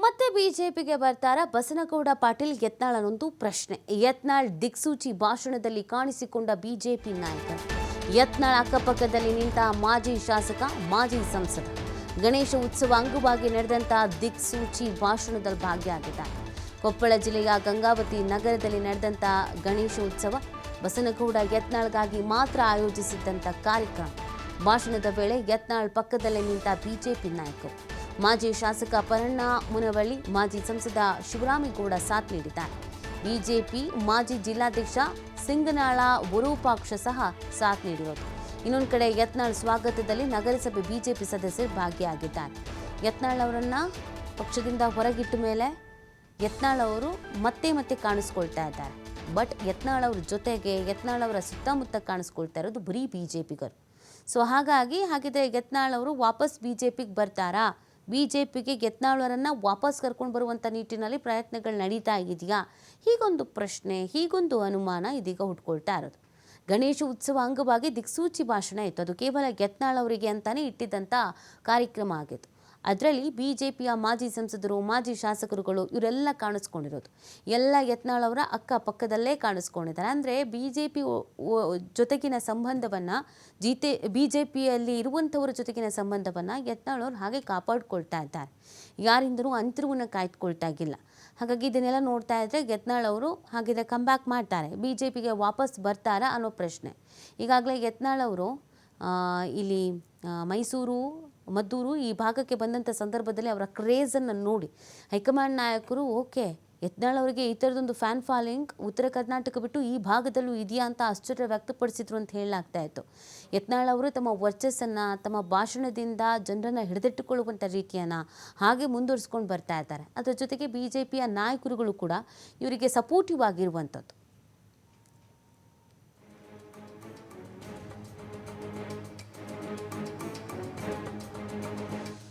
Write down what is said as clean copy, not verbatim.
ಮತ್ತೆ ಬಿಜೆಪಿಗೆ ಬರ್ತಾರ ಬಸನಗೌಡ ಪಾಟೀಲ್ ಯತ್ನಾಳ್ ಅನ್ನೊಂದು ಪ್ರಶ್ನೆ. ಯತ್ನಾಳ್ ದಿಕ್ಸೂಚಿ ಭಾಷಣದಲ್ಲಿ ಕಾಣಿಸಿಕೊಂಡ ಬಿಜೆಪಿ ನಾಯಕ ಯತ್ನಾಳ್ ಅಕ್ಕಪಕ್ಕದಲ್ಲಿ ನಿಂತ ಮಾಜಿ ಶಾಸಕ, ಮಾಜಿ ಸಂಸದ ಗಣೇಶ ಉತ್ಸವ ಅಂಗವಾಗಿ ನಡೆದಂತಹ ದಿಕ್ಸೂಚಿ ಭಾಷಣದಲ್ಲಿ ಭಾಗಿಯಾಗಿದ್ದಾರೆ. ಕೊಪ್ಪಳ ಜಿಲ್ಲೆಯ ಗಂಗಾವತಿ ನಗರದಲ್ಲಿ ನಡೆದಂತಹ ಗಣೇಶ ಉತ್ಸವ ಬಸನಗೌಡ ಯತ್ನಾಳ್ಗಾಗಿ ಮಾತ್ರ ಆಯೋಜಿಸಿದ್ದಂಥ ಕಾರ್ಯಕ್ರಮ. ಭಾಷಣದ ವೇಳೆ ಯತ್ನಾಳ್ ಪಕ್ಕದಲ್ಲೇ ನಿಂತ ಬಿಜೆಪಿ ನಾಯಕರು, ಮಾಜಿ ಶಾಸಕ ಪರಣ್ಣ ಮುನವಳ್ಳಿ, ಮಾಜಿ ಸಂಸದ ಶಿವರಾಮೇಗೌಡ ಸಾಥ್ ನೀಡಿದ್ದಾರೆ. ಬಿಜೆಪಿ ಮಾಜಿ ಜಿಲ್ಲಾಧ್ಯಕ್ಷ ಸಿಂಗನಾಳ ವಿರೂಪಾಕ್ಷ ಸಹ ಸಾಥ್ ನೀಡಿರೋದು. ಇನ್ನೊಂದು ಕಡೆ ಯತ್ನಾಳ್ ಸ್ವಾಗತದಲ್ಲಿ ನಗರಸಭೆ ಬಿಜೆಪಿ ಸದಸ್ಯರು ಭಾಗಿಯಾಗಿದ್ದಾರೆ. ಯತ್ನಾಳ್ ಅವರನ್ನ ಪಕ್ಷದಿಂದ ಹೊರಗಿಟ್ಟ ಮೇಲೆ ಯತ್ನಾಳ್ ಅವರು ಮತ್ತೆ ಕಾಣಿಸ್ಕೊಳ್ತಾ ಇದ್ದಾರೆ. ಬಟ್ ಯತ್ನಾಳ್ ಅವ್ರ ಜೊತೆಗೆ ಯತ್ನಾಳ್ ಅವರ ಸುತ್ತಮುತ್ತ ಕಾಣಿಸ್ಕೊಳ್ತಾ ಇರೋದು ಬರೀ ಬಿಜೆಪಿಗರು. ಸೊ ಹಾಗಿದ್ರೆ ಯತ್ನಾಳ್ ಅವರು ವಾಪಸ್ ಬಿಜೆಪಿಗೆ ಬರ್ತಾರಾ? ಬಿಜೆಪಿಗೆ ಯತ್ನಾಳ್ ಅವರನ್ನು ವಾಪಸ್ ಕರ್ಕೊಂಡು ಬರುವಂಥ ನಿಟ್ಟಿನಲ್ಲಿ ಪ್ರಯತ್ನಗಳು ನಡೀತಾ ಇದೆಯಾ? ಹೀಗೊಂದು ಪ್ರಶ್ನೆ, ಹೀಗೊಂದು ಅನುಮಾನ ಇದೀಗ ಹುಟ್ಕೊಳ್ತಾ ಇರೋದು. ಗಣೇಶ ಉತ್ಸವ ಅಂಗವಾಗಿ ದಿಕ್ಸೂಚಿ ಭಾಷಣ ಇತ್ತು. ಅದು ಕೇವಲ ಯತ್ನಾಳ್ ಅವರಿಗೆ ಅಂತಾನೆ ಇಟ್ಟಿದ್ದಂಥ ಕಾರ್ಯಕ್ರಮ ಆಗಿತ್ತು. ಅದರಲ್ಲಿ ಬಿಜೆಪಿಯ ಮಾಜಿ ಸಂಸದರು, ಮಾಜಿ ಶಾಸಕರುಗಳು ಇವರೆಲ್ಲ ಕಾಣಿಸ್ಕೊಂಡಿರೋದು. ಎಲ್ಲ ಯತ್ನಾಳ್ ಅವರ ಅಕ್ಕಪಕ್ಕದಲ್ಲೇ ಕಾಣಿಸ್ಕೊಂಡಿದ್ದಾರೆ. ಅಂದರೆ ಬಿಜೆಪಿ ಜೊತೆಗಿನ ಸಂಬಂಧವನ್ನು ಬಿಜೆಪಿಯಲ್ಲಿ ಇರುವಂಥವರ ಜೊತೆಗಿನ ಸಂಬಂಧವನ್ನು ಯತ್ನಾಳ್ ಅವರು ಹಾಗೆ ಕಾಪಾಡಿಕೊಳ್ತಾ ಇದ್ದಾರೆ. ಯಾರಿಂದಲೂ ಅಂತರವನ್ನು ಕಾಯ್ದುಕೊಳ್ತಾ ಇಲ್ಲ. ಹಾಗಾಗಿ ಇದನ್ನೆಲ್ಲ ನೋಡ್ತಾ ಇದ್ದರೆ ಯತ್ನಾಳ್ ಅವರು ಹಾಗಿದ್ರೆ ಕಮ್ಬ್ಯಾಕ್ ಮಾಡ್ತಾರೆ, ಬಿಜೆಪಿಗೆ ವಾಪಸ್ ಬರ್ತಾರಾ ಅನ್ನೋ ಪ್ರಶ್ನೆ. ಈಗಾಗಲೇ ಯತ್ನಾಳ್ ಅವರು ಇಲ್ಲಿ ಮೈಸೂರು, ಮದ್ದೂರು ಈ ಭಾಗಕ್ಕೆ ಬಂದಂಥ ಸಂದರ್ಭದಲ್ಲಿ ಅವರ ಕ್ರೇಜನ್ನು ನೋಡಿ ಹೈಕಮಾಂಡ್ ನಾಯಕರು ಓಕೆ, ಯತ್ನಾಳ್ ಅವರಿಗೆ ಈ ಥರದೊಂದು ಫ್ಯಾನ್ ಫಾಲೋಯಿಂಗ್ ಉತ್ತರ ಕರ್ನಾಟಕ ಬಿಟ್ಟು ಈ ಭಾಗದಲ್ಲೂ ಇದೆಯಾ ಅಂತ ಆಶ್ಚರ್ಯ ವ್ಯಕ್ತಪಡಿಸಿದ್ರು ಅಂತ ಹೇಳಲಾಗ್ತಾ ಇತ್ತು. ಯತ್ನಾಳ್ ಅವರು ತಮ್ಮ ವರ್ಚಸ್ಸನ್ನು, ತಮ್ಮ ಭಾಷಣದಿಂದ ಜನರನ್ನು ಹಿಡಿದಿಟ್ಟುಕೊಳ್ಳುವಂಥ ರೀತಿಯನ್ನು ಹಾಗೆ ಮುಂದುವರಿಸ್ಕೊಂಡು ಬರ್ತಾ ಇದ್ದಾರೆ. ಅದರ ಜೊತೆಗೆ ಬಿಜೆಪಿಯ ನಾಯಕರುಗಳು ಕೂಡ ಇವರಿಗೆ ಸಪೋರ್ಟಿವ್ ಆಗಿರುವಂಥದ್ದು.